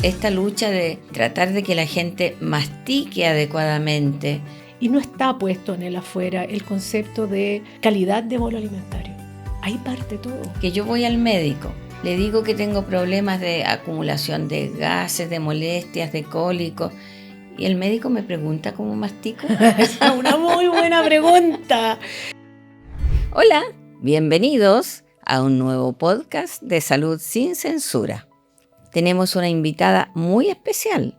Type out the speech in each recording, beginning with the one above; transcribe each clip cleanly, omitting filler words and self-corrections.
esta lucha de tratar de que la gente mastique adecuadamente. Y no está puesto en el afuera el concepto de calidad de bolo alimentario. Ahí parte todo. Que yo voy al médico, le digo que tengo problemas de acumulación de gases, de molestias, de cólicos, y el médico me pregunta cómo mastico. Es una muy buena pregunta. Hola, bienvenidos a un nuevo podcast de Salud sin Censura. Tenemos una invitada muy especial,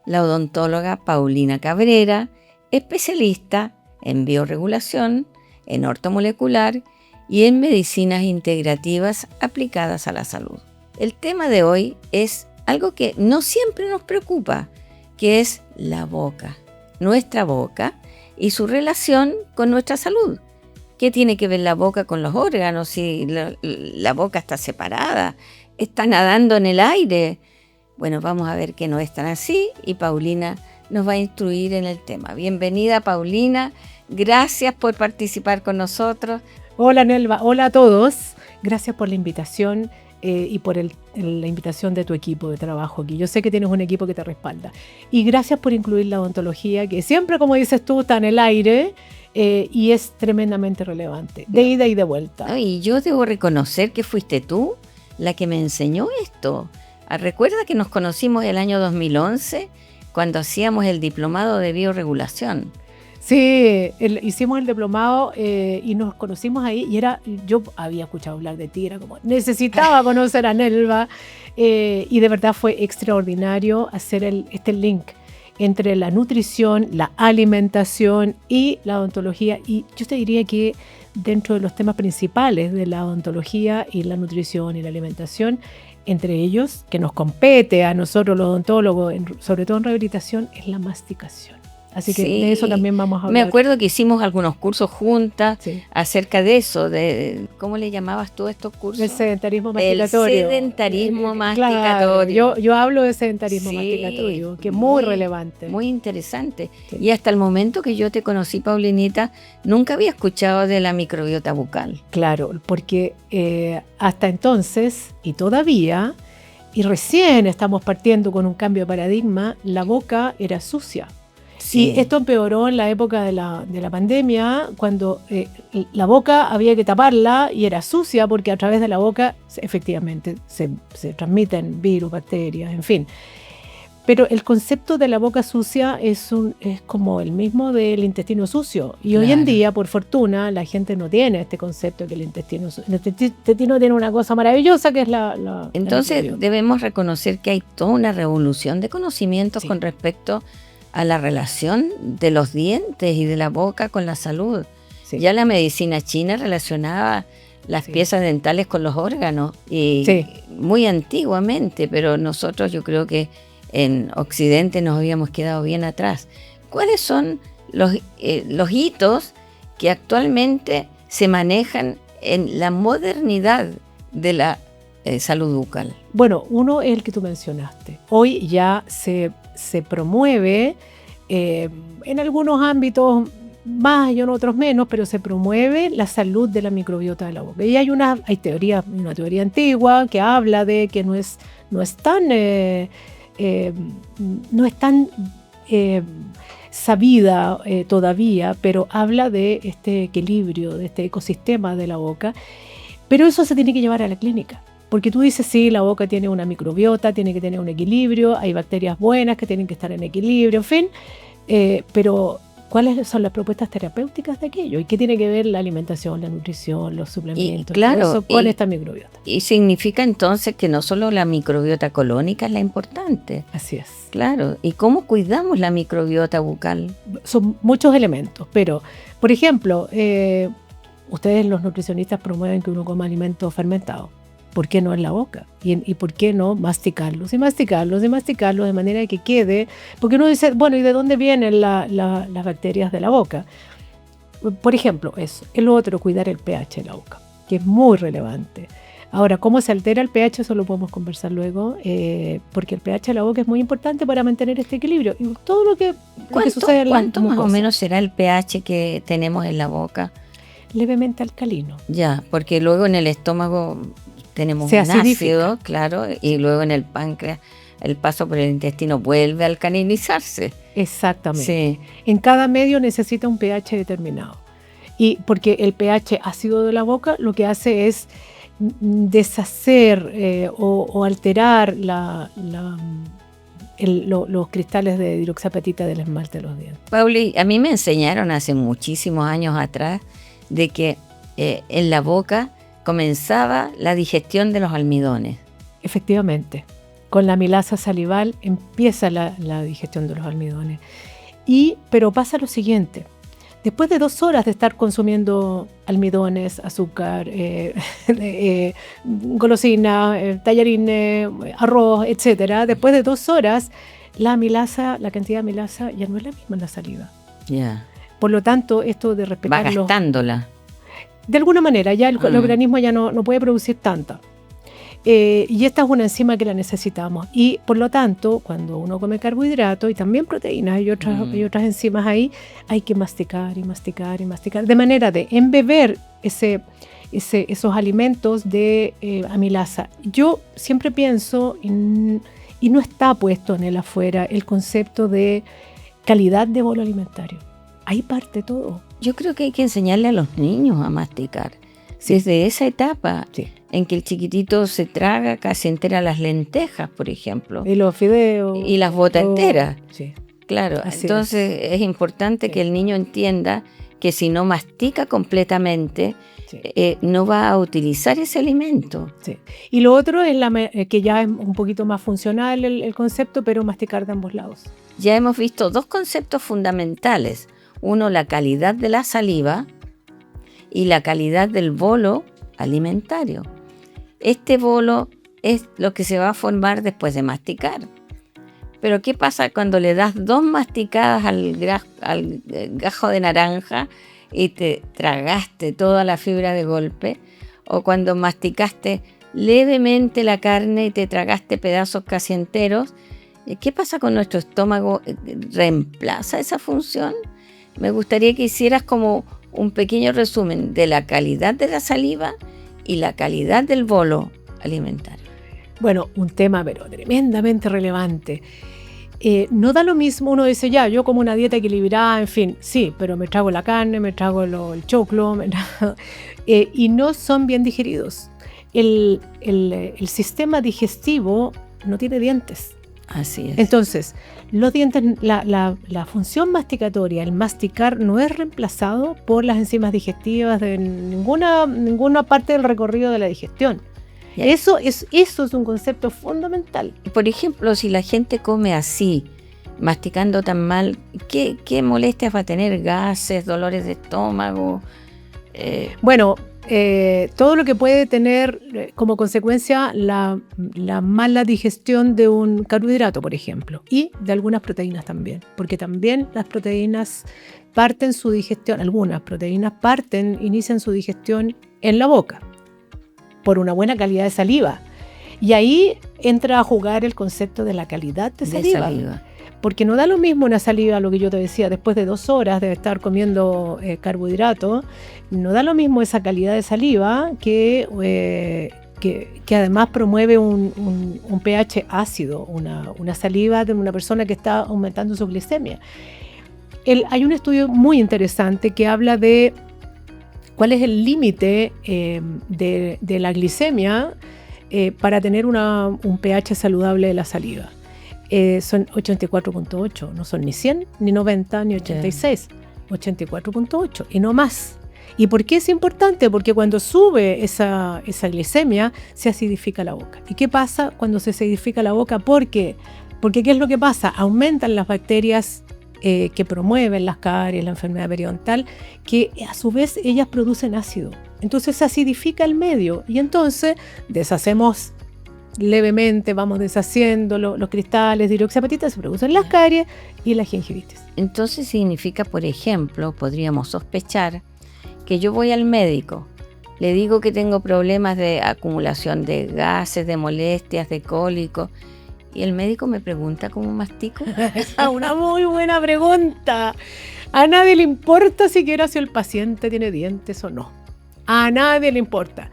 la odontóloga Paulina Cabrera, especialista en bioregulación, en ortomolecular y en medicinas integrativas aplicadas a la salud. El tema de hoy es algo que no siempre nos preocupa, que es la boca, nuestra boca y su relación con nuestra salud. ¿Qué tiene que ver la boca con los órganos? Si la boca está separada, está nadando en el aire. Bueno, vamos a ver que no es tan así y Paulina nos va a instruir en el tema. Bienvenida, Paulina. Gracias por participar con nosotros. Hola, Nelva. Hola a todos. Gracias por la invitación y por la invitación de tu equipo de trabajo aquí. Yo sé que tienes un equipo que te respalda. Y gracias por incluir la odontología, que siempre, como dices tú, está en el aire. Y es tremendamente relevante, de ida y de vuelta. Y yo debo reconocer que fuiste tú la que me enseñó esto. Recuerda que nos conocimos el año 2011 cuando hacíamos el diplomado de bioregulación. Sí, hicimos el diplomado y nos conocimos ahí yo había escuchado hablar de ti, era como necesitaba conocer a Nelva y de verdad fue extraordinario hacer este link entre la nutrición, la alimentación y la odontología. Y yo te diría que dentro de los temas principales de la odontología y la nutrición y la alimentación, entre ellos, que nos compete a nosotros los odontólogos, sobre todo en rehabilitación, es la masticación. Así que sí, de eso también vamos a hablar. Me acuerdo que hicimos algunos cursos juntas sí, acerca de eso, de ¿cómo le llamabas tú a estos cursos? El sedentarismo masticatorio. El sedentarismo masticatorio. Claro, yo hablo de sedentarismo masticatorio, que es muy relevante. Muy interesante. Sí. Y hasta el momento que yo te conocí, Paulinita, nunca había escuchado de la microbiota bucal. Claro, porque hasta entonces, y todavía, y recién estamos partiendo con un cambio de paradigma, la boca era sucia. Sí. Y esto empeoró en la época de la pandemia, cuando la boca había que taparla y era sucia porque a través de la boca efectivamente se transmiten virus, bacterias, en fin. Pero el concepto de la boca sucia es como el mismo del intestino sucio. Y claro, hoy en día, por fortuna, la gente no tiene este concepto de que el intestino tiene una cosa maravillosa que es la Entonces debemos reconocer que hay toda una revolución de conocimientos sí, con respecto a la relación de los dientes y de la boca con la salud. Sí. Ya la medicina china relacionaba las sí, piezas dentales con los órganos y sí, muy antiguamente, pero nosotros yo creo que en Occidente nos habíamos quedado bien atrás. ¿Cuáles son los hitos que actualmente se manejan en la modernidad de la salud bucal? Bueno, uno es el que tú mencionaste. Hoy ya se promueve en algunos ámbitos más y en otros menos, pero se promueve la salud de la microbiota de la boca. Y hay una teoría antigua que habla de que no es tan sabida todavía, pero habla de este equilibrio, de este ecosistema de la boca. Pero eso se tiene que llevar a la clínica. Porque tú dices, sí, la boca tiene una microbiota, tiene que tener un equilibrio, hay bacterias buenas que tienen que estar en equilibrio, en fin. Pero, ¿cuáles son las propuestas terapéuticas de aquello? ¿Y qué tiene que ver la alimentación, la nutrición, los suplementos, claro, eso con esta microbiota? Y significa entonces que no solo la microbiota colónica es la importante. Así es. Claro. ¿Y cómo cuidamos la microbiota bucal? Son muchos elementos, pero, por ejemplo, ustedes los nutricionistas promueven que uno coma alimentos fermentados. ¿Por qué no en la boca? ¿Y por qué no masticarlos y masticarlos y masticarlos de manera que quede? Porque uno dice, bueno, ¿y de dónde vienen las bacterias de la boca? Por ejemplo, eso. El otro, cuidar el pH de la boca, que es muy relevante. Ahora, ¿cómo se altera el pH? Eso lo podemos conversar luego, porque el pH de la boca es muy importante para mantener este equilibrio. Y todo lo que sucede en la ¿Cuánto más o menos será el pH que tenemos en la boca? Levemente alcalino. Ya, porque luego en el estómago tenemos un ácido, claro, y luego en el páncreas el paso por el intestino vuelve a alcalinizarse. Exactamente. Sí. En cada medio necesita un pH determinado. Y porque el pH ácido de la boca lo que hace es deshacer o alterar los cristales de hidroxiapatita del esmalte de los dientes. Pauli, a mí me enseñaron hace muchísimos años atrás de que en la boca comenzaba la digestión de los almidones. Efectivamente, con la amilasa salival empieza la digestión de los almidones. Pero pasa lo siguiente. Después de 2 horas de estar consumiendo almidones, azúcar, golosina, tallarines, arroz, etcétera, después de 2 horas, la cantidad de amilasa ya no es la misma en la saliva. Ya. Por lo tanto, esto de respetar va gastándola. De alguna manera, ya el organismo ya no puede producir tanta. Y esta es una enzima que la necesitamos. Y por lo tanto, cuando uno come carbohidratos y también proteínas y otras enzimas ahí, hay que masticar y masticar y masticar, de manera de embeber esos alimentos de amilasa. Yo siempre pienso, y no está puesto en el afuera, el concepto de calidad de bolo alimentario. Ahí parte todo. Yo creo que hay que enseñarle a los niños a masticar. Sí. Desde esa etapa en que el chiquitito se traga casi entera las lentejas, por ejemplo. Y los fideos. Y las bota enteras. Sí. Claro, entonces es importante que el niño entienda que si no mastica completamente, no va a utilizar ese alimento. Sí. Y lo otro es que ya es un poquito más funcional el concepto, pero masticar de ambos lados. Ya hemos visto 2 conceptos fundamentales. Uno, la calidad de la saliva y la calidad del bolo alimentario. Este bolo es lo que se va a formar después de masticar. Pero ¿qué pasa cuando le das 2 masticadas al gajo de naranja y te tragaste toda la fibra de golpe? O cuando masticaste levemente la carne y te tragaste pedazos casi enteros. ¿Qué pasa con nuestro estómago? ¿Reemplaza esa función? Me gustaría que hicieras como un pequeño resumen de la calidad de la saliva y la calidad del bolo alimentario. Bueno, un tema pero tremendamente relevante. No da lo mismo, uno dice yo como una dieta equilibrada, en fin, sí, pero me trago la carne, me trago el choclo, y no son bien digeridos. El sistema digestivo no tiene dientes. Así es. Entonces, los dientes, la función masticatoria, el masticar, no es reemplazado por las enzimas digestivas de ninguna parte del recorrido de la digestión. Yeah. Eso es un concepto fundamental. Por ejemplo, si la gente come así, masticando tan mal, ¿qué molestias va a tener? ¿Gases, dolores de estómago? Todo lo que puede tener como consecuencia la mala digestión de un carbohidrato, por ejemplo, y de algunas proteínas también, porque también las proteínas parten su digestión, algunas proteínas inician su digestión en la boca, por una buena calidad de saliva. Y ahí entra a jugar el concepto de la calidad de saliva. Porque no da lo mismo una saliva, lo que yo te decía, después de 2 horas de estar comiendo carbohidratos, no da lo mismo esa calidad de saliva que además promueve un pH ácido, una saliva de una persona que está aumentando su glicemia. Hay un estudio muy interesante que habla de cuál es el límite de la glicemia para tener un pH saludable de la saliva. Son 84.8, no son ni 100, ni 90, ni 86, 84.8 y no más. ¿Y por qué es importante? Porque cuando sube esa glicemia, se acidifica la boca. ¿Y qué pasa cuando se acidifica la boca? Porque ¿qué es lo que pasa? Aumentan las bacterias que promueven las caries, la enfermedad periodontal, que a su vez ellas producen ácido. Entonces se acidifica el medio y entonces deshacemos levemente, vamos deshaciendo los cristales de hidroxiapatita, se producen las caries y la gingivitis. Entonces significa, por ejemplo, podríamos sospechar que yo voy al médico, le digo que tengo problemas de acumulación de gases, de molestias, de cólicos, y el médico me pregunta cómo mastico. Una muy buena pregunta. A nadie le importa siquiera si el paciente tiene dientes o no. A nadie le importa.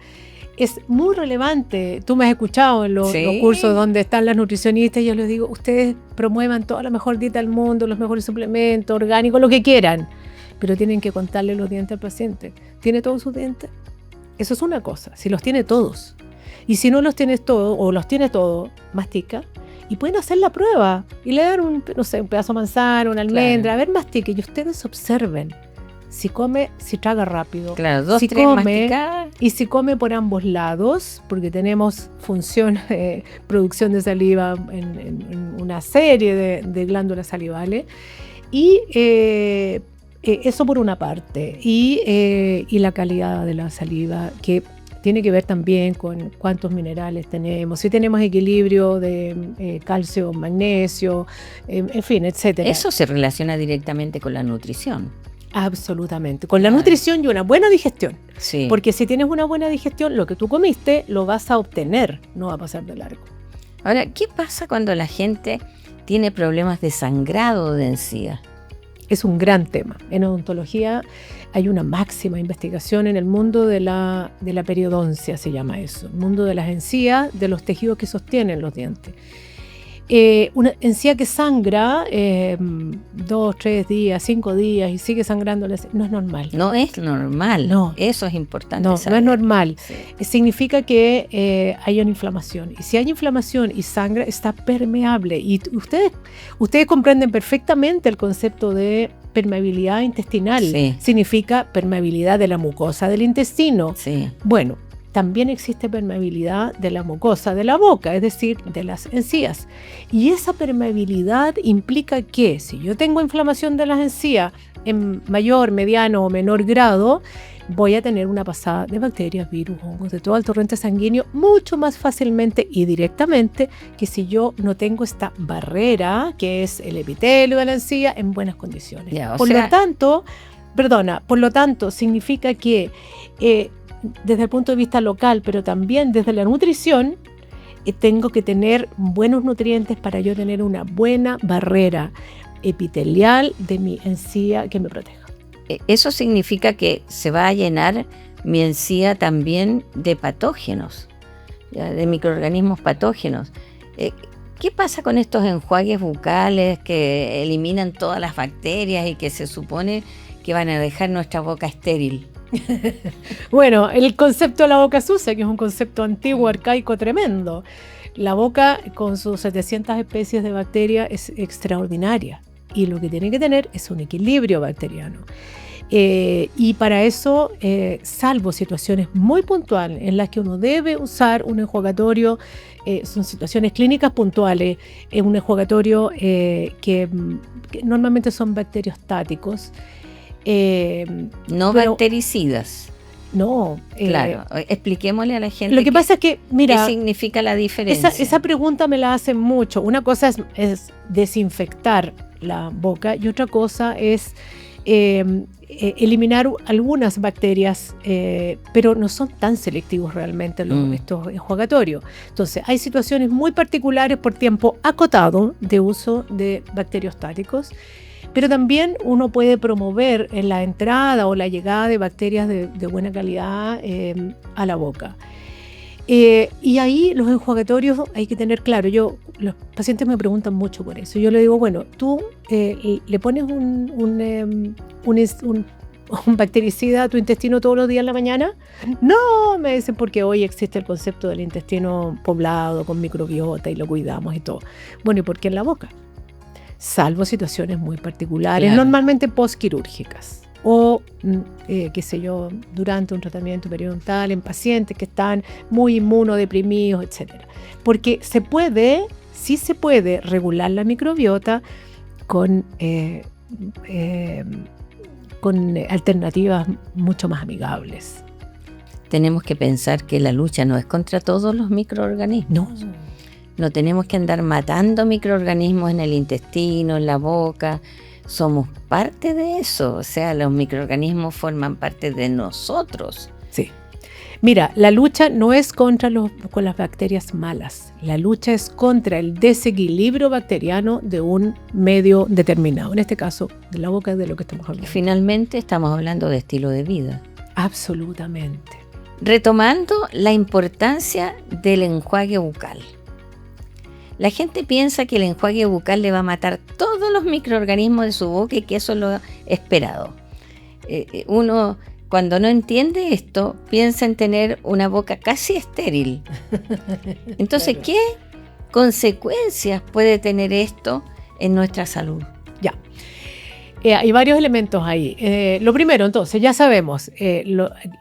es muy relevante. Tú me has escuchado en los cursos donde están las nutricionistas y yo les digo, ustedes promuevan toda la mejor dieta del mundo, los mejores suplementos, orgánicos, lo que quieran, pero tienen que contarle los dientes al paciente. ¿Tiene todos sus dientes? Eso es una cosa, si los tiene todos. Y si no los tienes todos, o los tiene todos, mastica, y pueden hacer la prueba, y le dan un pedazo de manzana, una almendra, a ver, mastique, y ustedes observen. Si come, si traga rápido. Claro, 2, si 3 come, masticadas. Y si come por ambos lados, porque tenemos función, producción de saliva en una serie de glándulas salivales. Y eso por una parte. Y la calidad de la saliva, que tiene que ver también con cuántos minerales tenemos, si tenemos equilibrio de calcio, magnesio, en fin, etcétera. Eso se relaciona directamente con la nutrición. Absolutamente, con la nutrición y una buena digestión. Sí. Porque si tienes una buena digestión, lo que tú comiste lo vas a obtener, no va a pasar de largo. Ahora, ¿qué pasa cuando la gente tiene problemas de sangrado de encía? Es un gran tema. En odontología hay una máxima investigación en el mundo de la periodoncia, se llama eso, el mundo de las encías, de los tejidos que sostienen los dientes. Una encía que sangra 2, 3 días, 5 días y sigue sangrando, no es normal. No es normal. No. Eso es importante No, saber. no es normal. Sí. Significa que hay una inflamación. Y si hay inflamación y sangra, está permeable. Y ustedes comprenden perfectamente el concepto de permeabilidad intestinal. Sí. Significa permeabilidad de la mucosa del intestino. Sí. Bueno, también existe permeabilidad de la mucosa de la boca, es decir, de las encías. Y esa permeabilidad implica que si yo tengo inflamación de las encías en mayor, mediano o menor grado, voy a tener una pasada de bacterias, virus, hongos, de todo el torrente sanguíneo mucho más fácilmente y directamente que si yo no tengo esta barrera, que es el epitelio de la encía, en buenas condiciones. Por lo tanto, significa que desde el punto de vista local, pero también desde la nutrición, tengo que tener buenos nutrientes para yo tener una buena barrera epitelial de mi encía que me proteja. Eso significa que se va a llenar mi encía también de patógenos, de microorganismos patógenos. ¿Qué pasa con estos enjuagues bucales que eliminan todas las bacterias y que se supone que van a dejar nuestra boca estéril? Bueno, el concepto de la boca sucia, que es un concepto antiguo, arcaico, tremendo. La boca, con sus 700 especies de bacterias, es extraordinaria. Y lo que tiene que tener es un equilibrio bacteriano. Y para eso, salvo situaciones muy puntuales en las que uno debe usar un enjuagatorio, son situaciones clínicas puntuales, un enjuagatorio que normalmente son bacteriostáticos. No bactericidas. No. Claro, expliquémosle a la gente lo que pasa es que, mira, qué significa la diferencia. Esa pregunta me la hacen mucho. Una cosa es desinfectar la boca y otra cosa es eliminar algunas bacterias, pero no son tan selectivos realmente estos enjuagatorios. Entonces, hay situaciones muy particulares por tiempo acotado de uso de bacteriostáticos, pero también uno puede promover en la entrada o la llegada de bacterias de buena calidad a la boca. Y ahí los enjuagatorios hay que tener claro. Los pacientes me preguntan mucho por eso. Yo le digo, bueno, tú le pones un bactericida a tu intestino todos los días en la mañana. No, me dicen, porque hoy existe el concepto del intestino poblado con microbiota y lo cuidamos y todo. Bueno, ¿y por qué en la boca? Salvo situaciones muy particulares, claro, normalmente postquirúrgicas o, qué sé yo, durante un tratamiento periodontal en pacientes que están muy inmunodeprimidos, etcétera. Porque sí se puede regular la microbiota con alternativas mucho más amigables. Tenemos que pensar que la lucha no es contra todos los microorganismos. No tenemos que andar matando microorganismos en el intestino, en la boca. Somos parte de eso. O sea, los microorganismos forman parte de nosotros. Sí. Mira, la lucha no es con las bacterias malas. La lucha es contra el desequilibrio bacteriano de un medio determinado. En este caso, de la boca, es de lo que estamos hablando. Finalmente estamos hablando de estilo de vida. Absolutamente. Retomando la importancia del enjuague bucal. La gente piensa que el enjuague bucal le va a matar todos los microorganismos de su boca y que eso es lo esperado. Uno, cuando no entiende esto, piensa en tener una boca casi estéril. Entonces, claro, ¿qué consecuencias puede tener esto en nuestra salud? Ya. Hay varios elementos ahí. Lo primero, entonces, ya sabemos,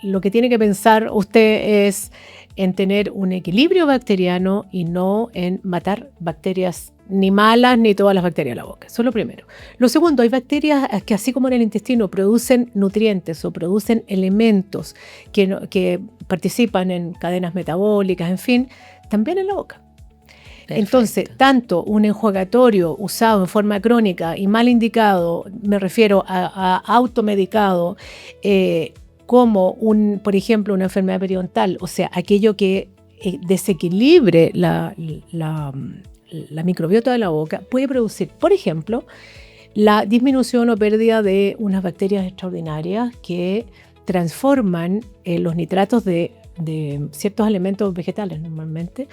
lo que tiene que pensar usted es en tener un equilibrio bacteriano y no en matar bacterias ni malas ni todas las bacterias de la boca. Eso es lo primero. Lo segundo, hay bacterias que así como en el intestino producen nutrientes o producen elementos que participan en cadenas metabólicas, en fin, también en la boca. Perfecto. Entonces, tanto un enjuagatorio usado en forma crónica y mal indicado, me refiero a automedicado, como por ejemplo, una enfermedad periodontal, o sea, aquello que desequilibre la microbiota de la boca, puede producir, por ejemplo, la disminución o pérdida de unas bacterias extraordinarias que transforman los nitratos de ciertos elementos vegetales normalmente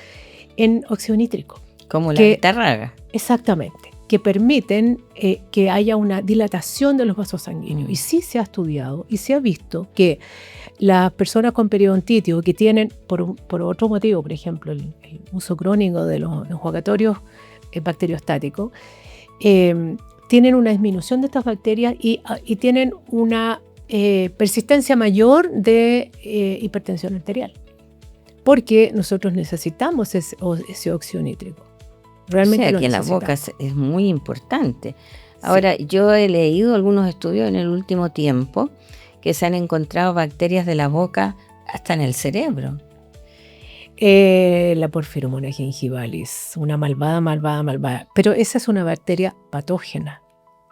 en óxido nítrico. Como la betarraga. Exactamente, que permiten que haya una dilatación de los vasos sanguíneos. Y sí se ha estudiado y se ha visto que las personas con periodontitis o que tienen, por otro motivo, por ejemplo, el uso crónico de los enjuagatorios bacteriostáticos, tienen una disminución de estas bacterias y tienen una persistencia mayor de hipertensión arterial. Porque nosotros necesitamos ese óxido nítrico. Realmente o sea, que en la boca es muy importante. Ahora, sí, yo he leído algunos estudios en el último tiempo que se han encontrado bacterias de la boca hasta en el cerebro. La Porphyromonas gingivalis, una malvada. Pero esa es una bacteria patógena,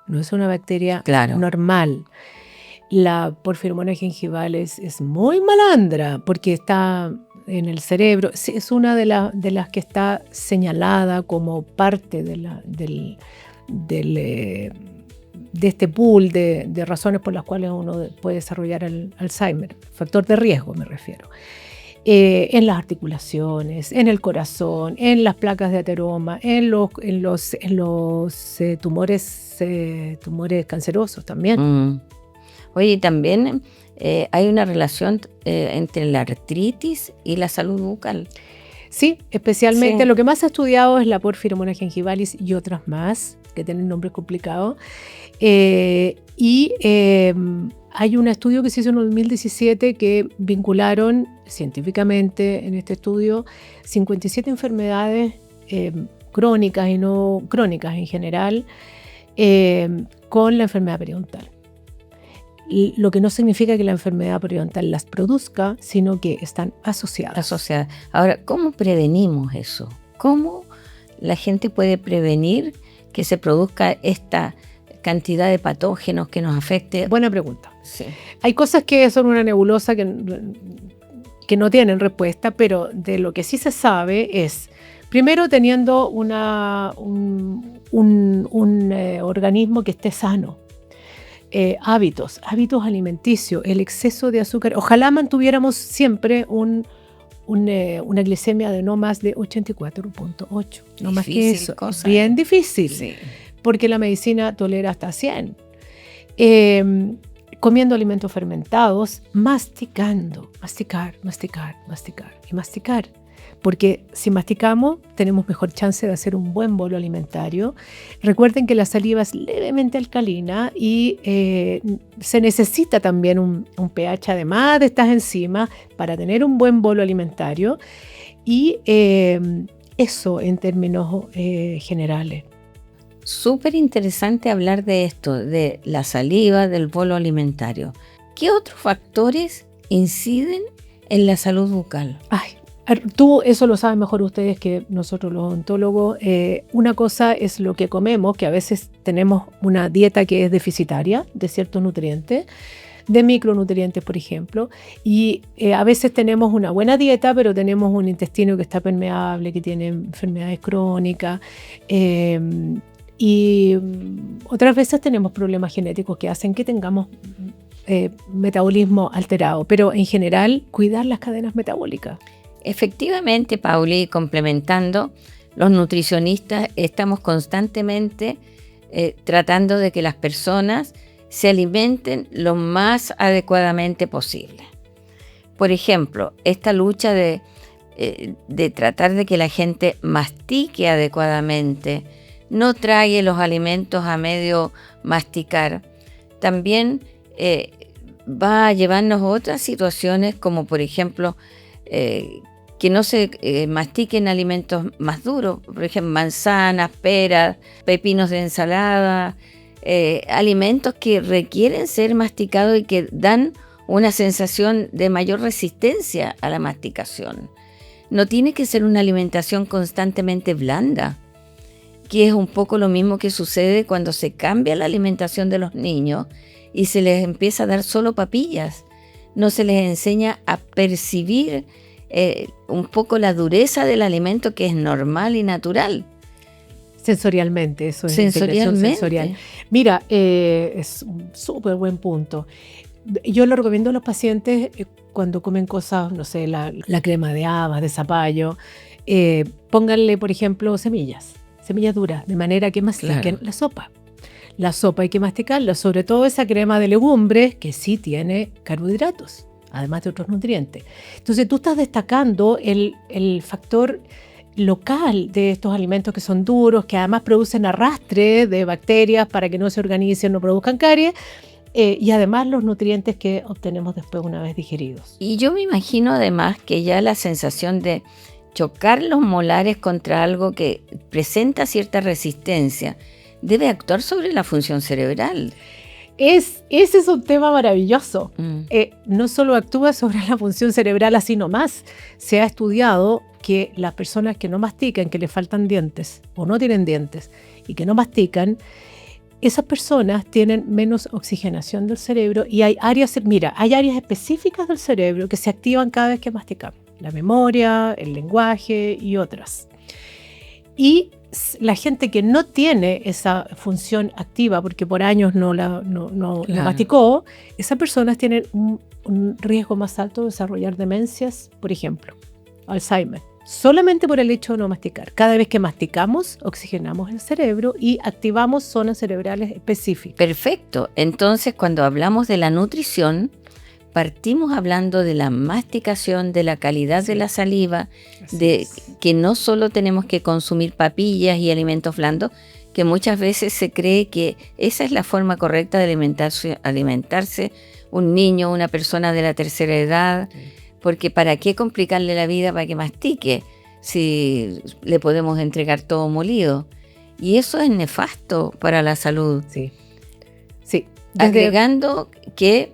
no es una bacteria normal. La Porphyromonas gingivalis es muy malandra porque está en el cerebro. Es una de las que está señalada como parte de este pool de razones por las cuales uno puede desarrollar el Alzheimer, factor de riesgo me refiero. En las articulaciones, en el corazón, en las placas de ateroma, en los tumores cancerosos también. Oye, también hay una relación entre la artritis y la salud bucal. Sí, especialmente lo que más se ha estudiado es la Porphyromonas gingivalis y otras más que tienen nombres complicados. Hay un estudio que se hizo en el 2017 que vincularon científicamente en este estudio 57 enfermedades crónicas y no crónicas en general con la enfermedad periodontal. Lo que no significa que la enfermedad periodontal las produzca, sino que están asociadas. Ahora, ¿cómo prevenimos eso? ¿Cómo la gente puede prevenir que se produzca esta cantidad de patógenos que nos afecte? Buena pregunta. Sí. Hay cosas que son una nebulosa que no tienen respuesta, pero de lo que sí se sabe es, primero, teniendo un organismo que esté sano. Hábitos alimenticios, el exceso de azúcar. Ojalá mantuviéramos siempre una glicemia de no más de 84.8. No más que eso. Es bien difícil, sí, porque la medicina tolera hasta 100. Comiendo alimentos fermentados, masticar. Porque si masticamos, tenemos mejor chance de hacer un buen bolo alimentario. Recuerden que la saliva es levemente alcalina y se necesita también un pH además de estas enzimas para tener un buen bolo alimentario. Y eso en términos generales. Súper interesante hablar de esto, de la saliva, del bolo alimentario. ¿Qué otros factores inciden en la salud bucal? Tú eso lo saben mejor ustedes que nosotros los odontólogos. Una cosa es lo que comemos, que a veces tenemos una dieta que es deficitaria de ciertos nutrientes, de micronutrientes, por ejemplo, y a veces tenemos una buena dieta, pero tenemos un intestino que está permeable, que tiene enfermedades crónicas, y otras veces tenemos problemas genéticos que hacen que tengamos metabolismo alterado, pero en general cuidar las cadenas metabólicas. Efectivamente, Pauli, complementando, los nutricionistas estamos constantemente tratando de que las personas se alimenten lo más adecuadamente posible. Por ejemplo, esta lucha de tratar de que la gente mastique adecuadamente, no trague los alimentos a medio masticar, también va a llevarnos a otras situaciones como por ejemplo que no se mastiquen alimentos más duros, por ejemplo manzanas, peras, pepinos de ensalada, alimentos que requieren ser masticados y que dan una sensación de mayor resistencia a la masticación. No tiene que ser una alimentación constantemente blanda, que es un poco lo mismo que sucede cuando se cambia la alimentación de los niños y se les empieza a dar solo papillas. No se les enseña a percibir un poco la dureza del alimento, que es normal y natural. Sensorialmente, eso es integración sensorial. Mira, es un súper buen punto. Yo lo recomiendo a los pacientes cuando comen cosas, no sé, la crema de habas, de zapallo, pónganle, por ejemplo, semillas duras, de manera que mastiquen la sopa. La sopa hay que masticarla, sobre todo esa crema de legumbres que sí tiene carbohidratos, además de otros nutrientes. Entonces tú estás destacando el factor local de estos alimentos que son duros, que además producen arrastre de bacterias para que no se organicen, no produzcan caries, y además los nutrientes que obtenemos después una vez digeridos. Y yo me imagino además que ya la sensación de chocar los molares contra algo que presenta cierta resistencia debe actuar sobre la función cerebral. Ese es un tema maravilloso. No solo actúa sobre la función cerebral así nomás. Se ha estudiado que las personas que no mastican, que les faltan dientes o no tienen dientes y que no mastican, esas personas tienen menos oxigenación del cerebro y hay áreas específicas del cerebro que se activan cada vez que masticamos. La memoria, el lenguaje y otras. Y la gente que no tiene esa función activa porque por años no la masticó, esas personas tienen un riesgo más alto de desarrollar demencias, por ejemplo, Alzheimer, solamente por el hecho de no masticar. Cada vez que masticamos, oxigenamos el cerebro y activamos zonas cerebrales específicas. Perfecto. Entonces, cuando hablamos de la nutrición, partimos hablando de la masticación, de la calidad de la saliva, que no solo tenemos que consumir papillas y alimentos blandos, que muchas veces se cree que esa es la forma correcta de alimentarse un niño, una persona de la tercera edad, porque ¿para qué complicarle la vida para que mastique si le podemos entregar todo molido? Y eso es nefasto para la salud. Sí. Agregando que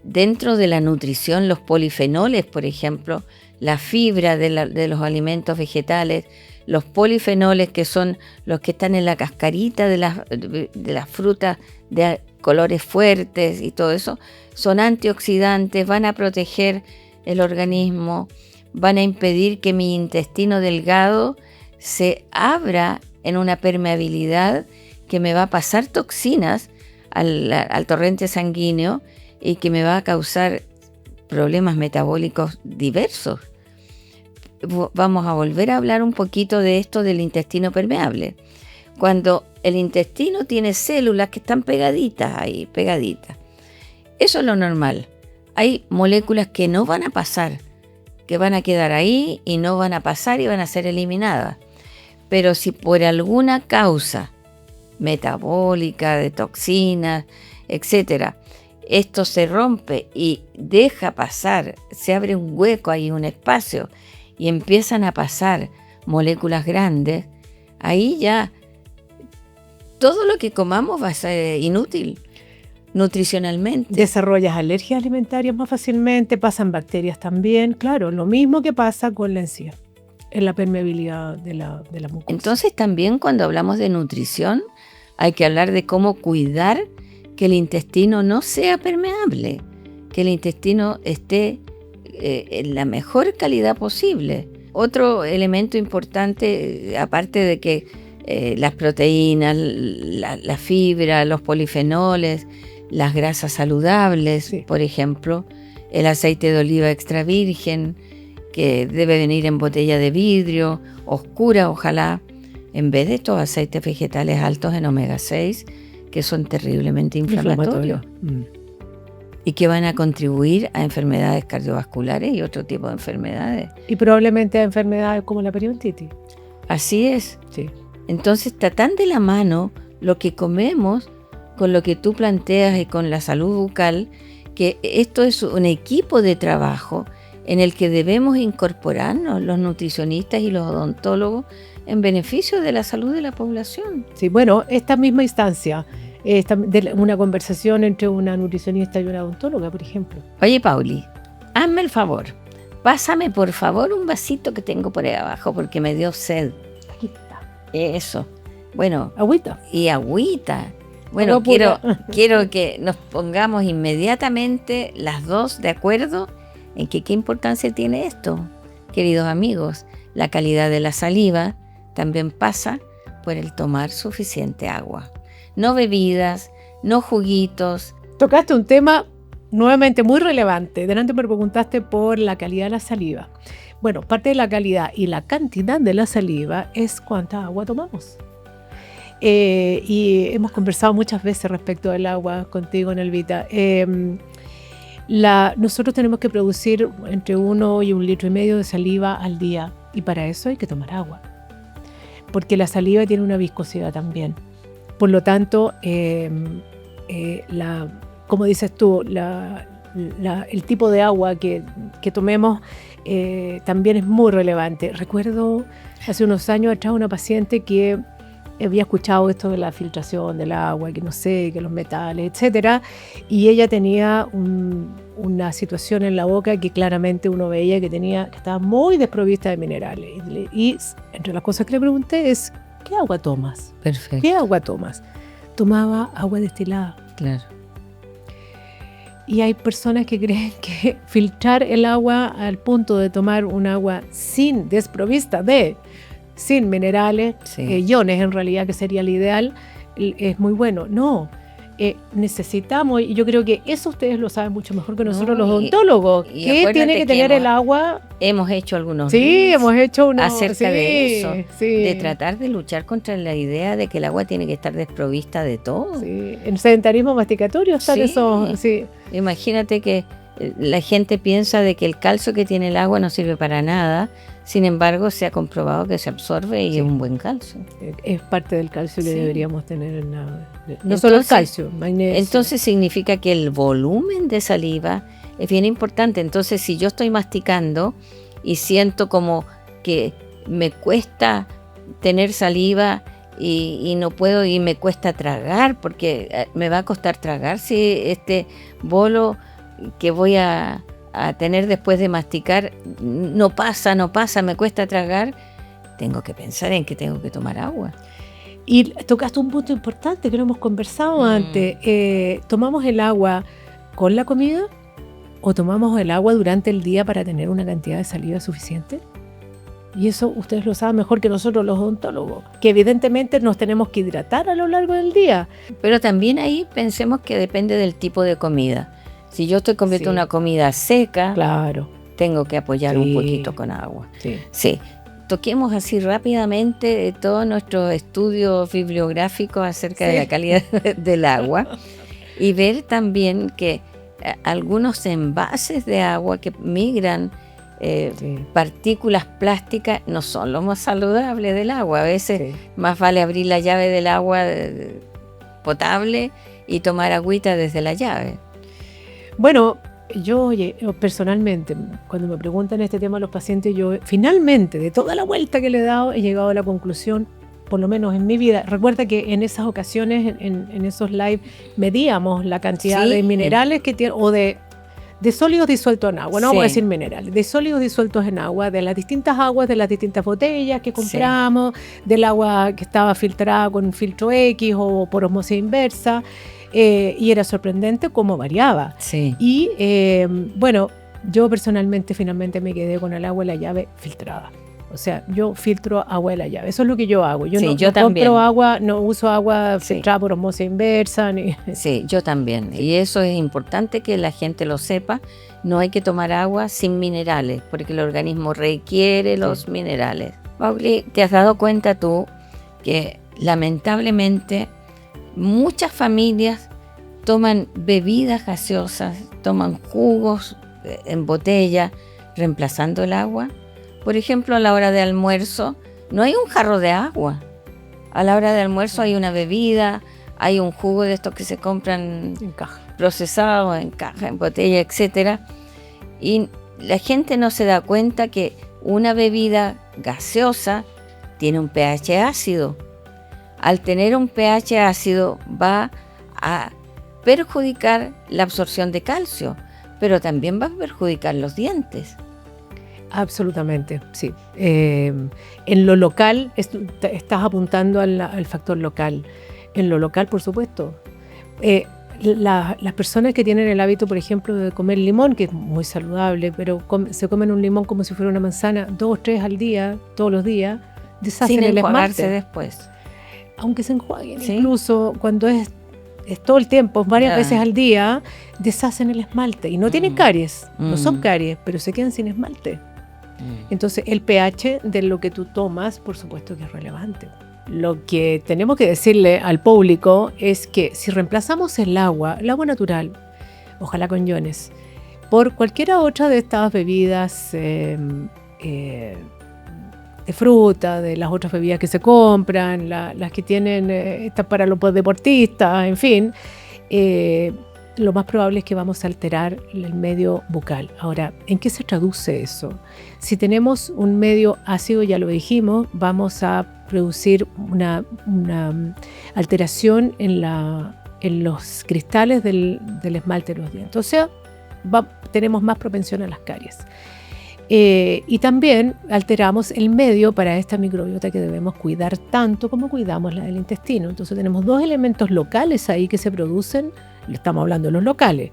dentro de la nutrición, los polifenoles, por ejemplo, la fibra de los alimentos vegetales, los polifenoles que son los que están en la cascarita de las frutas de colores fuertes y todo eso, son antioxidantes, van a proteger el organismo, van a impedir que mi intestino delgado se abra en una permeabilidad que me va a pasar toxinas al torrente sanguíneo y que me va a causar problemas metabólicos diversos. Vamos a volver a hablar un poquito de esto del intestino permeable. Cuando el intestino tiene células que están pegaditas. Eso es lo normal. Hay moléculas que no van a pasar, que van a quedar ahí y no van a pasar y van a ser eliminadas. Pero si por alguna causa metabólica, de toxinas, etcétera, esto se rompe y deja pasar, se abre un hueco ahí, un espacio, y empiezan a pasar moléculas grandes, ahí ya todo lo que comamos va a ser inútil nutricionalmente. Desarrollas alergias alimentarias más fácilmente, pasan bacterias también, claro, lo mismo que pasa con la encía, en la permeabilidad de la mucosa. Entonces también cuando hablamos de nutrición hay que hablar de cómo cuidar que el intestino no sea permeable, que el intestino esté en la mejor calidad posible. Otro elemento importante, aparte de que las proteínas, la fibra, los polifenoles, las grasas saludables, Sí. por ejemplo, el aceite de oliva extra virgen, que debe venir en botella de vidrio, oscura ojalá, en vez de estos aceites vegetales altos en omega 6, que son terriblemente inflamatorios y que van a contribuir a enfermedades cardiovasculares y otro tipo de enfermedades. Y probablemente a enfermedades como la periodontitis. Así es. Sí. Entonces está tan de la mano lo que comemos con lo que tú planteas y con la salud bucal, que esto es un equipo de trabajo en el que debemos incorporarnos los nutricionistas y los odontólogos en beneficio de la salud de la población. Sí, bueno, esta misma instancia, una conversación entre una nutricionista y una odontóloga, por ejemplo. Oye, Pauli, hazme el favor, pásame por favor un vasito que tengo por ahí abajo porque me dio sed. Aquí está. Eso. Bueno, Agüita. y agüita. Bueno, Agua pura. quiero que nos pongamos inmediatamente las dos de acuerdo en que qué importancia tiene esto. Queridos amigos, la calidad de la saliva también pasa por el tomar suficiente agua. No bebidas, no juguitos. Tocaste un tema nuevamente muy relevante. Delante me preguntaste por la calidad de la saliva. Bueno, parte de la calidad y la cantidad de la saliva es cuánta agua tomamos. Y hemos conversado muchas veces respecto del agua contigo, Nelvita. Nosotros tenemos que producir entre 1 y 1,5 litros de saliva al día, y para eso hay que tomar agua, porque la saliva tiene una viscosidad también. Por lo tanto, como dices tú, el tipo de agua que tomemos también es muy relevante. Recuerdo hace unos años atrás una paciente que había escuchado esto de la filtración del agua, que no sé, que los metales, etcétera, y ella tenía una situación en la boca que claramente uno veía que estaba muy desprovista de minerales. Y entre las cosas que le pregunté es, ¿qué agua tomas? Perfecto. ¿Qué agua tomas? Tomaba agua destilada. Claro. Y hay personas que creen que filtrar el agua al punto de tomar un agua desprovista sin minerales, Sí. iones en realidad, que sería el ideal, es muy bueno. No, necesitamos, y yo creo que eso ustedes lo saben mucho mejor que nosotros los odontólogos, y que acuérdate tiene que tener el agua. Hemos hecho algunos Sí, reels hemos hecho acerca de eso, sí. de tratar de luchar contra la idea de que el agua tiene que estar desprovista de todo. Sí, en sedentarismo masticatorio están Sí. esos. Sí. Imagínate que la gente piensa de que el calcio que tiene el agua no sirve para nada, sin embargo se ha comprobado que se absorbe y Sí. es un buen calcio. Es parte del calcio que Sí. deberíamos tener en no solo el calcio, magnesio. Entonces significa que el volumen de saliva es bien importante. Entonces si yo estoy masticando y siento como que me cuesta tener saliva y no puedo, y me cuesta tragar, porque me va a costar tragar si este bolo que voy a tener después de masticar no pasa, me cuesta tragar, tengo que pensar en que tengo que tomar agua. Y tocaste un punto importante que no hemos conversado antes. ¿Tomamos el agua con la comida o tomamos el agua durante el día para tener una cantidad de saliva suficiente? Y eso ustedes lo saben mejor que nosotros los odontólogos, que evidentemente nos tenemos que hidratar a lo largo del día. Pero también ahí pensemos que depende del tipo de comida. Si yo estoy comiendo Sí. una comida seca, Claro. tengo que apoyar Sí. un poquito con agua. Sí. Sí. Toquemos así rápidamente todos nuestros estudios bibliográficos acerca de la calidad del agua y ver también que algunos envases de agua que migran partículas plásticas no son lo más saludable del agua. A veces más vale abrir la llave del agua potable y tomar agüita desde la llave. Bueno, yo personalmente, cuando me preguntan este tema a los pacientes, yo finalmente, de toda la vuelta que le he dado, he llegado a la conclusión, por lo menos en mi vida. Recuerda que en esas ocasiones, en esos live, medíamos la cantidad de minerales que tiene, o de sólidos disueltos en agua, no vamos a decir minerales, de sólidos disueltos en agua, de las distintas aguas, de las distintas botellas que compramos, del agua que estaba filtrada con un filtro X o por osmosis inversa. Y era sorprendente cómo variaba. Sí. Y bueno, yo personalmente finalmente me quedé con el agua y la llave filtrada. O sea, yo filtro agua de la llave. Eso es lo que yo hago. Yo Sí, no, yo no también. compro agua, no uso agua Sí. filtrada por osmosis inversa. Sí, yo también. Y eso es importante que la gente lo sepa. No hay que tomar agua sin minerales, porque el organismo requiere los minerales. Pauli, ¿te has dado cuenta tú que lamentablemente muchas familias toman bebidas gaseosas, toman jugos en botella, reemplazando el agua? Por ejemplo, a la hora de almuerzo no hay un jarro de agua. A la hora de almuerzo hay una bebida, hay un jugo de estos que se compran En caja. procesados en caja, en botella, etcétera. Y la gente no se da cuenta que una bebida gaseosa tiene un pH ácido. Al tener un pH ácido va a perjudicar la absorción de calcio, pero también va a perjudicar los dientes. Absolutamente, sí. En lo local, estás apuntando al factor local. En lo local, por supuesto. Las personas que tienen el hábito, por ejemplo, de comer limón, que es muy saludable, pero se comen un limón como si fuera una manzana 2 o 3 al día, todos los días, deshacen Sin el enjuagarse esmalte. después. Aunque se enjuaguen, ¿Sí? incluso cuando es todo el tiempo, varias Ya. veces al día, deshacen el esmalte. Y no tienen caries, no son caries, pero se quedan sin esmalte. Entonces, el pH de lo que tú tomas, por supuesto que es relevante. Lo que tenemos que decirle al público es que si reemplazamos el agua natural, ojalá con iones, por cualquiera otra de estas bebidas de fruta, de las otras bebidas que se compran, las que tienen estas para los deportistas, en fin, lo más probable es que vamos a alterar el medio bucal. Ahora, ¿en qué se traduce eso? Si tenemos un medio ácido, ya lo dijimos, vamos a producir una alteración en los cristales del esmalte de los dientes. O sea, tenemos más propensión a las caries. Y también alteramos el medio para esta microbiota que debemos cuidar tanto como cuidamos la del intestino. Entonces tenemos 2 elementos locales ahí que se producen, estamos hablando de los locales,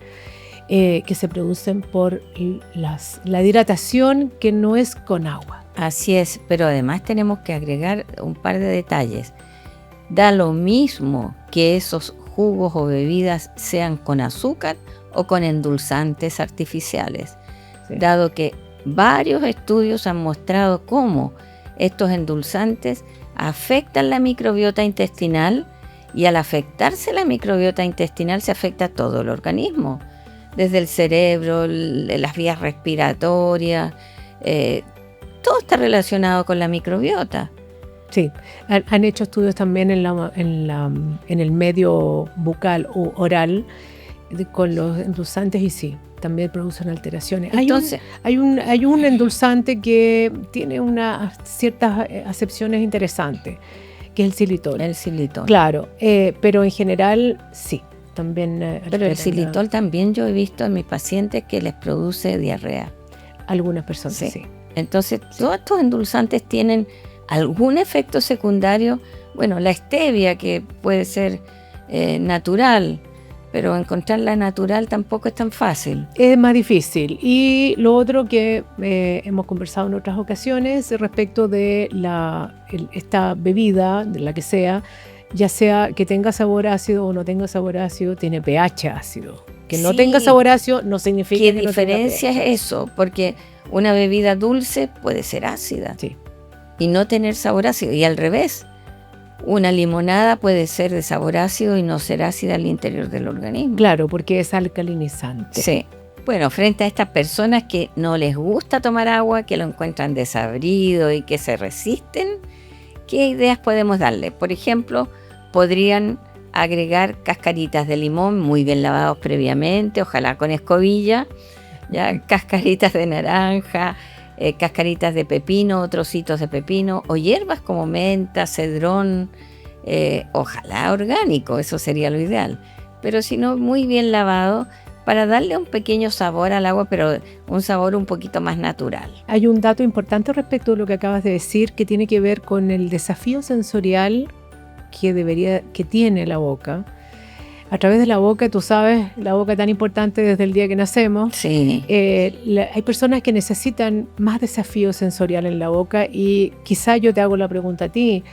que se producen por la hidratación que no es con agua. Así es, pero además tenemos que agregar un par de detalles. Da lo mismo que esos jugos o bebidas sean con azúcar o con endulzantes artificiales, Sí. dado que varios estudios han mostrado cómo estos endulzantes afectan la microbiota intestinal, y al afectarse la microbiota intestinal se afecta todo el organismo, desde el cerebro, las vías respiratorias, todo está relacionado con la microbiota. Sí, han hecho estudios también en el medio bucal o oral con los endulzantes y sí, también producen alteraciones. Entonces, hay un endulzante que tiene unas ciertas acepciones interesantes, que es el xilitol. el xilitol. Claro, pero en general sí, también. Pero el xilitol también yo he visto en mis pacientes que les produce diarrea. Algunas personas sí. Entonces, todos estos endulzantes tienen algún efecto secundario. Bueno, la stevia, que puede ser natural, pero encontrarla natural tampoco es tan fácil. Es más difícil. Y lo otro que hemos conversado en otras ocasiones respecto de esta bebida, de la que sea, ya sea que tenga sabor ácido o no tenga sabor ácido, tiene pH ácido. Que no tenga sabor ácido no significa ¿Qué que diferencia no tenga es eso? Porque una bebida dulce puede ser ácida, sí, y no tener sabor ácido. Y al revés, una limonada puede ser de sabor ácido y no ser ácida al interior del organismo. claro, porque es alcalinizante. Sí. Bueno, frente a estas personas que no les gusta tomar agua, que lo encuentran desabrido y que se resisten, ¿qué ideas podemos darle? Por ejemplo, podrían agregar cascaritas de limón muy bien lavados previamente, ojalá con escobilla, ya, cascaritas de naranja, cascaritas de pepino, trocitos de pepino, o hierbas como menta, cedrón, ojalá orgánico, eso sería lo ideal, pero si no, muy bien lavado, para darle un pequeño sabor al agua, pero un sabor un poquito más natural. Hay un dato importante respecto a lo que acabas de decir, que tiene que ver con el desafío sensorial que tiene la boca. a través de la boca, tú sabes, la boca tan importante desde el día que nacemos. Sí. Hay personas que necesitan más desafío sensorial en la boca y quizá yo te hago la pregunta a ti.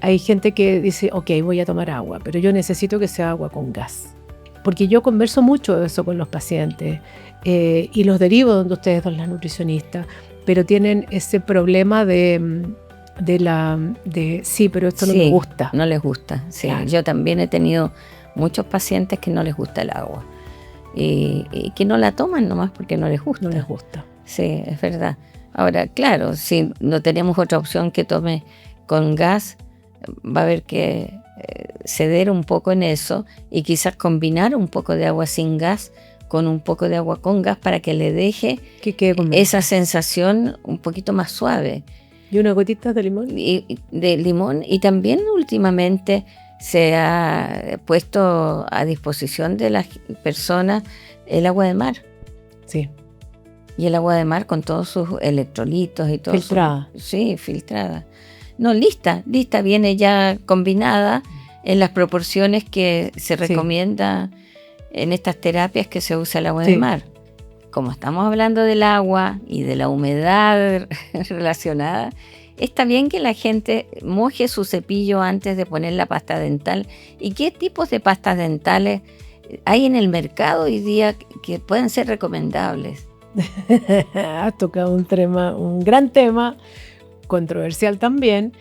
Hay gente que dice, ok, voy a tomar agua, pero yo necesito que sea agua con gas. Porque yo converso mucho de eso con los pacientes y los derivo donde ustedes son las nutricionistas, pero tienen ese problema de sí, pero esto no me gusta. No les gusta, sí. Claro. Yo también he tenido muchos pacientes que no les gusta el agua y que no la toman nomás porque no les gusta. No les gusta. Sí, es verdad. Ahora, claro, si no tenemos otra opción que tome con gas, va a haber que ceder un poco en eso y quizás combinar un poco de agua sin gas con un poco de agua con gas para que le deje esa sensación un poquito más suave. ¿Y unas gotitas de limón? Y también últimamente se ha puesto a disposición de las personas el agua de mar. Sí. Y el agua de mar con todos sus electrolitos y todo. Filtrada. Sí, filtrada. No, lista, viene ya combinada en las proporciones que se recomienda en estas terapias que se usa el agua de mar. Como estamos hablando del agua y de la humedad relacionada, está bien que la gente moje su cepillo antes de poner la pasta dental. ¿Y qué tipos de pastas dentales hay en el mercado hoy día que pueden ser recomendables? Has tocado un gran tema, controversial también.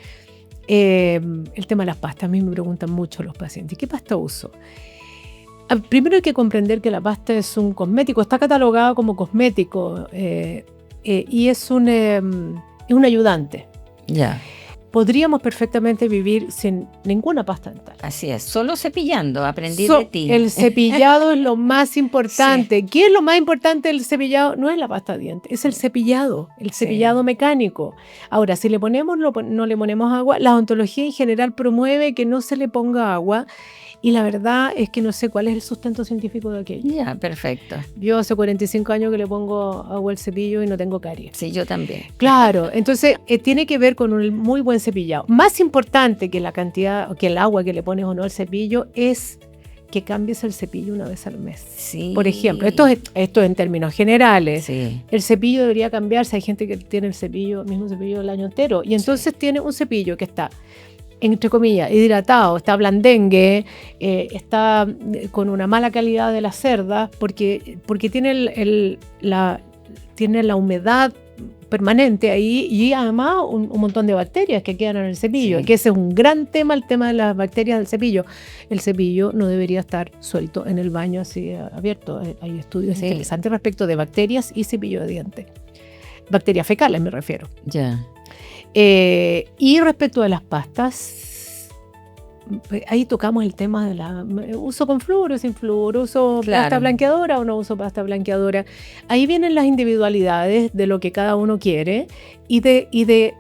El tema de las pastas. A mí me preguntan mucho los pacientes, ¿qué pasta uso? Primero hay que comprender que la pasta es un cosmético, está catalogada como cosmético y es un ayudante. Ya. Podríamos perfectamente vivir sin ninguna pasta dental. Así es, solo cepillando, aprendí de ti. El cepillado es lo más importante. Sí. ¿Qué es lo más importante del cepillado? No es la pasta de dientes, es el cepillado mecánico. Ahora, si le ponemos, no le ponemos agua, la odontología en general promueve que no se le ponga agua. Y la verdad es que no sé cuál es el sustento científico de aquello. Ya, perfecto. Yo hace 45 años que le pongo agua al cepillo y no tengo caries. Sí, yo también. Claro, entonces tiene que ver con un muy buen cepillado. Más importante que la cantidad, que el agua que le pones o no al cepillo, es que cambies el cepillo una vez al mes. Sí. Por ejemplo, esto en términos generales. Sí. El cepillo debería cambiarse. Hay gente que tiene el mismo cepillo el año entero. Y entonces tiene un cepillo que está, entre comillas, hidratado, está blandengue, está con una mala calidad de la cerda, porque tiene la humedad permanente ahí y además un montón de bacterias que quedan en el cepillo, que ese es un gran tema, el tema de las bacterias del cepillo. El cepillo no debería estar suelto en el baño así abierto. Hay estudios interesantes respecto de bacterias y cepillo de dientes. Bacterias fecales me refiero. Ya. Y respecto de las pastas, ahí tocamos el tema de uso con flúor o sin flúor, uso pasta blanqueadora o no uso pasta blanqueadora. Ahí vienen las individualidades de lo que cada uno quiere y de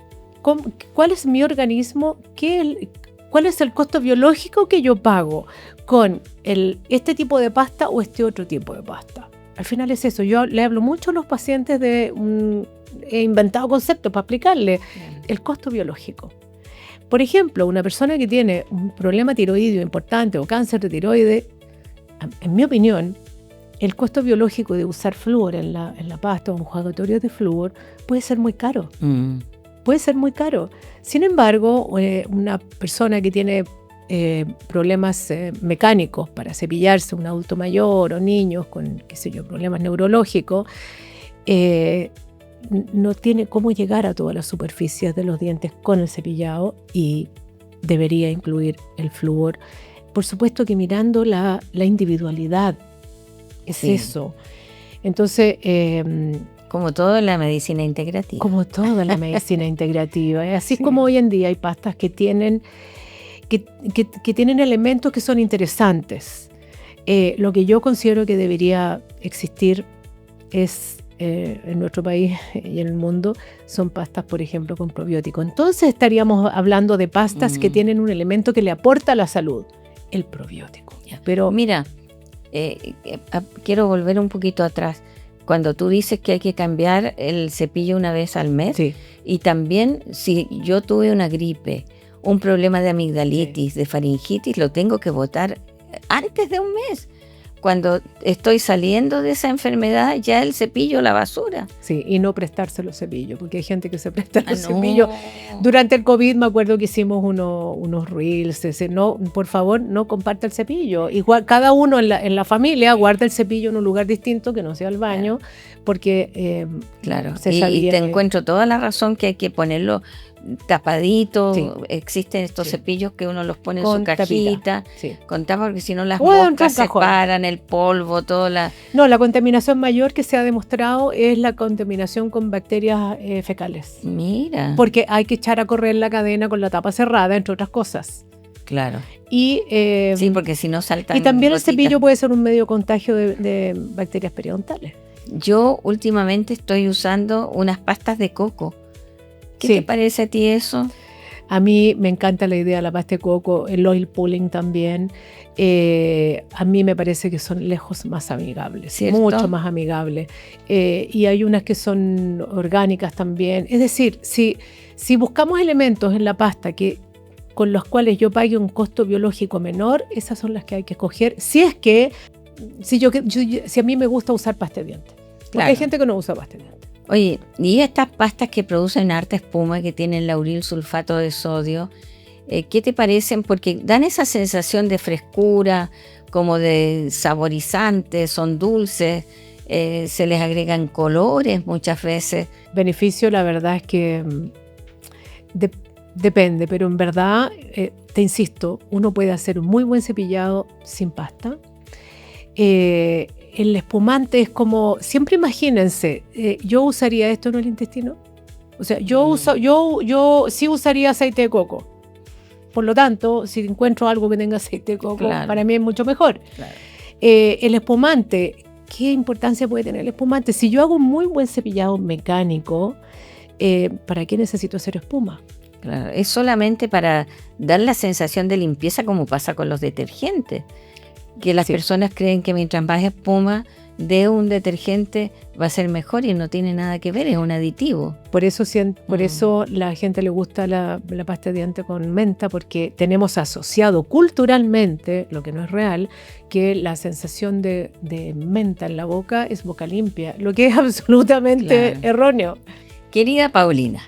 cuál es mi organismo, cuál es el costo biológico que yo pago con este tipo de pasta o este otro tipo de pasta. Al final es eso. Yo le hablo mucho a los pacientes he inventado conceptos para explicarle el costo biológico. Por ejemplo, una persona que tiene un problema tiroideo importante o cáncer de tiroides, en mi opinión, el costo biológico de usar flúor en la pasta o enjuagatorio de flúor puede ser muy caro. Puede ser muy caro. Sin embargo, una persona que tiene problemas mecánicos para cepillarse, un adulto mayor o niños con, problemas neurológicos, no tiene cómo llegar a todas las superficies de los dientes con el cepillado y debería incluir el flúor. Por supuesto que mirando la individualidad, es eso. Entonces, como toda la medicina integrativa. Como toda la medicina integrativa. Así como hoy en día hay pastas que tienen elementos que son interesantes. Lo que yo considero que debería existir es en nuestro país y en el mundo son pastas, por ejemplo, con probiótico. Entonces estaríamos hablando de pastas que tienen un elemento que le aporta a la salud, el probiótico. Pero mira, quiero volver un poquito atrás. Cuando tú dices que hay que cambiar el cepillo una vez al mes, y también si yo tuve una gripe, un problema de amigdalitis, de faringitis, lo tengo que botar antes de un mes. Cuando estoy saliendo de esa enfermedad, ya el cepillo a la basura. Sí, y no prestarse los cepillos, porque hay gente que se presta los No. cepillos. Durante el COVID me acuerdo que hicimos unos reels, no, por favor, no comparta el cepillo. Igual cada uno en la familia guarda el cepillo en un lugar distinto que no sea el baño, porque claro, se y sabía te que- encuentro toda la razón que hay que ponerlo tapadito. Sí. Existen estos Sí. cepillos que uno los pone en Con su cajita, Sí. con tapa, porque si no las Bueno, moscas con se cajón. paran, el polvo, toda la... No, la contaminación mayor que se ha demostrado es la contaminación con bacterias fecales. Mira, Porque hay que echar a correr la cadena con la tapa cerrada, entre otras cosas. claro. Y, Sí, porque si no saltan y también el gotitas. cepillo puede ser un medio de contagio de bacterias periodontales. Yo últimamente estoy usando unas pastas de coco. ¿Qué Sí. te parece a ti eso? A mí me encanta la idea de la pasta de coco, el oil pulling también. A mí me parece que son lejos más amigables, ¿Cierto? mucho más amigables. Y hay unas que son orgánicas también. Es decir, si buscamos elementos en la pasta con los cuales yo pague un costo biológico menor, esas son las que hay que escoger. Si a mí me gusta usar pasta de dientes. Porque Claro. hay gente que no usa pasta de dientes. Oye, y estas pastas que producen harta espuma, que tienen lauril sulfato de sodio, ¿qué te parecen? Porque dan esa sensación de frescura, como de saborizantes, son dulces, se les agregan colores muchas veces. Beneficio, la verdad es que depende, pero en verdad, te insisto, uno puede hacer un muy buen cepillado sin pasta. El espumante es como, siempre imagínense, yo usaría esto en el intestino. O sea, yo sí usaría aceite de coco. Por lo tanto, si encuentro algo que tenga aceite de coco, Claro. para mí es mucho mejor. Claro. El espumante, ¿qué importancia puede tener el espumante? Si yo hago un muy buen cepillado mecánico, ¿para qué necesito hacer espuma? Claro, es solamente para dar la sensación de limpieza, como pasa con los detergentes, que las Sí. personas creen que mientras más espuma de un detergente va a ser mejor y no tiene nada que ver, es un aditivo. Por eso la gente le gusta la pasta de dientes con menta, porque tenemos asociado culturalmente, lo que no es real, que la sensación de menta en la boca es boca limpia, lo que es absolutamente Claro. erróneo. Querida Paulina,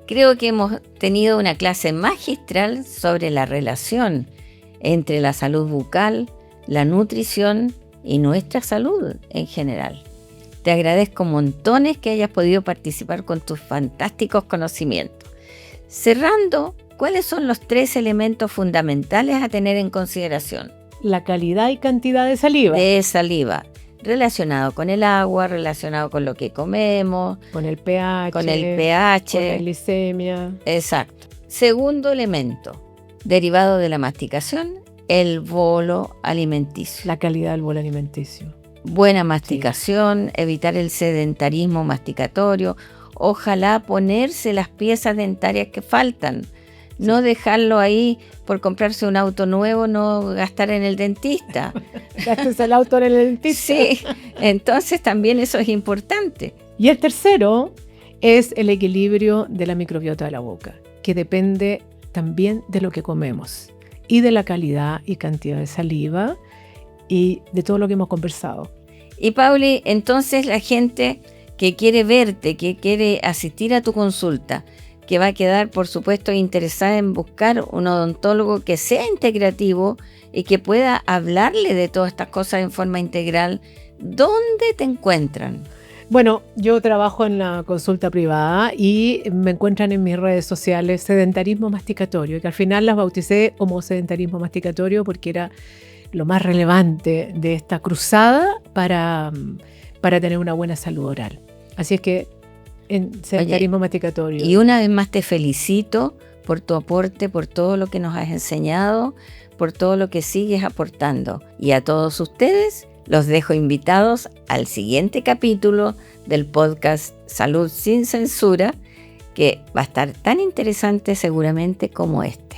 creo que hemos tenido una clase magistral sobre la relación entre la salud bucal, la nutrición y nuestra salud en general. Te agradezco montones que hayas podido participar con tus fantásticos conocimientos. Cerrando, ¿cuáles son los 3 elementos fundamentales a tener en consideración? La calidad y cantidad de saliva, De saliva, relacionado con el agua, relacionado con lo que comemos, con el pH, con el con la pH. glicemia. Exacto. Segundo elemento, derivado de la masticación, el bolo alimenticio. La calidad del bolo alimenticio. Buena masticación, evitar el sedentarismo masticatorio, ojalá ponerse las piezas dentarias que faltan, no dejarlo ahí por comprarse un auto nuevo, no gastar en el dentista. Gastes el auto en el dentista. Sí, entonces también eso es importante. Y el tercero es el equilibrio de la microbiota de la boca, que depende también de lo que comemos y de la calidad y cantidad de saliva y de todo lo que hemos conversado. Y Pauli, entonces la gente que quiere verte, que quiere asistir a tu consulta, que va a quedar, por supuesto, interesada en buscar un odontólogo que sea integrativo y que pueda hablarle de todas estas cosas en forma integral, ¿dónde te encuentran? Bueno, yo trabajo en la consulta privada y me encuentran en mis redes sociales sedentarismo masticatorio, que al final las bauticé como sedentarismo masticatorio porque era lo más relevante de esta cruzada para tener una buena salud oral. Así es que en sedentarismo masticatorio. Y una vez más te felicito por tu aporte, por todo lo que nos has enseñado, por todo lo que sigues aportando. Y a todos ustedes los dejo invitados al siguiente capítulo del podcast Salud sin Censura, que va a estar tan interesante seguramente como este.